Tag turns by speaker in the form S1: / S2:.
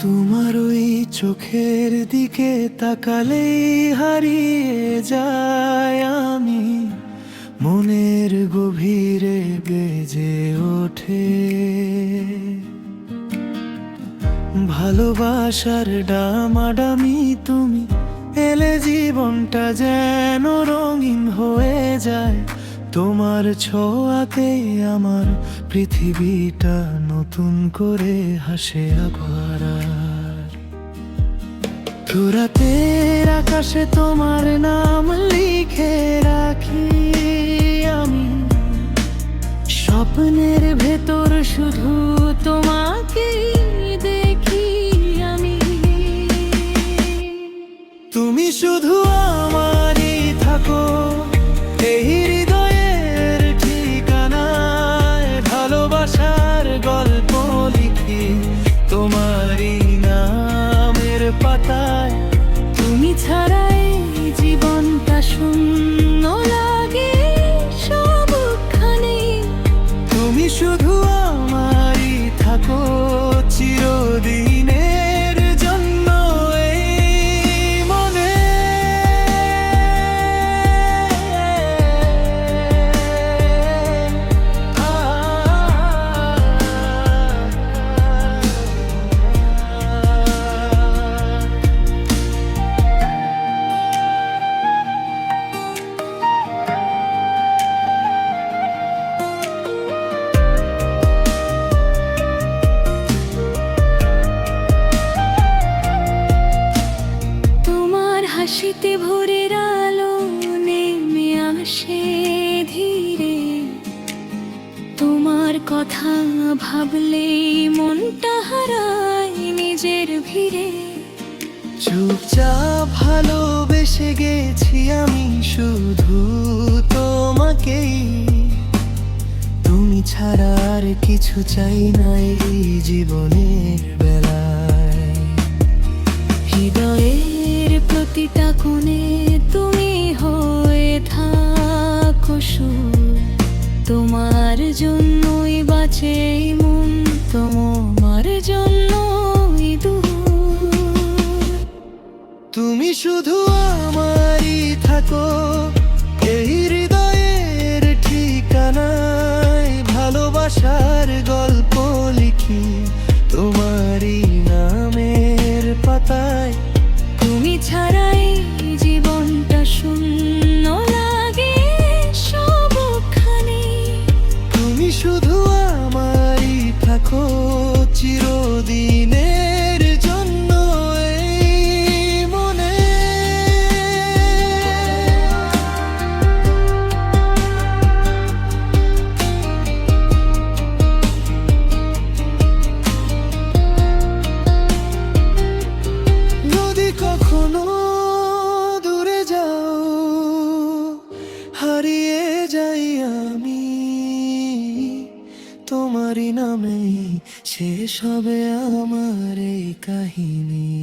S1: তোমার ওই চোখের দিকে তাকালেই হারিয়ে যায় আমি, মনের গভীরে বেজে ওঠে ভালোবাসার ডামাডামি। তুমি এলে জীবনটা যেন রঙিন হয়ে যায়, তোমার ছোঁয়াতেই আমার পৃথিবীটা নতুন করে হাসে আবার। রাতের আকাশে তোমার নাম লিখে রাখি আমি, স্বপ্নের ভেতর শুধু তোমাকে দেখি আমি। তুমি শুধু আমারই থাকো এই হৃদয়ের ঠিকানায়, ভালোবাসার গল্প লিখি তোমারই নামের পাতায়। তুমি ছাড়াই জীবনটা শূন্য লাগে সবখানে, তুমি শুধু আমারই থাকো চিরদিনের জন্য এই মনে।
S2: হাসিতে ভোরের আলো নেমে আসে ধীরে, তোমার কথা ভাবলেই মনটা হারায় নিজের ভিড়ে।
S1: চুপচাপ ভালোবেসে গেছি আমি শুধু তোমাকেই, তুমি ছাড়া আর কিছু চাই না এই জীবনের বেলায়।
S2: হৃদয়ের প্রতিটা কোণে তুমি হয়ে থাকো সুর, তোমার জন্যই বাঁচে এই মন, তোমার জন্যই দূর।
S1: তুমি শুধু আমারই থাকো এই হৃদয়ের ঠিকানায়, ভালোবাসার গল্প লিখি তোমারই নামের পাতায়।
S2: তুমি ছাড়াই জীবনটা শূন্য লাগে সবখানে,
S1: তুমি শুধু আমারই থাকো চিরদিনের জন্য এই মনে। যদি কখনো দূরে যাও হারিয়ে যাই আমি, তোমারই নামে শেষ হবে আমার এই কাহিনী।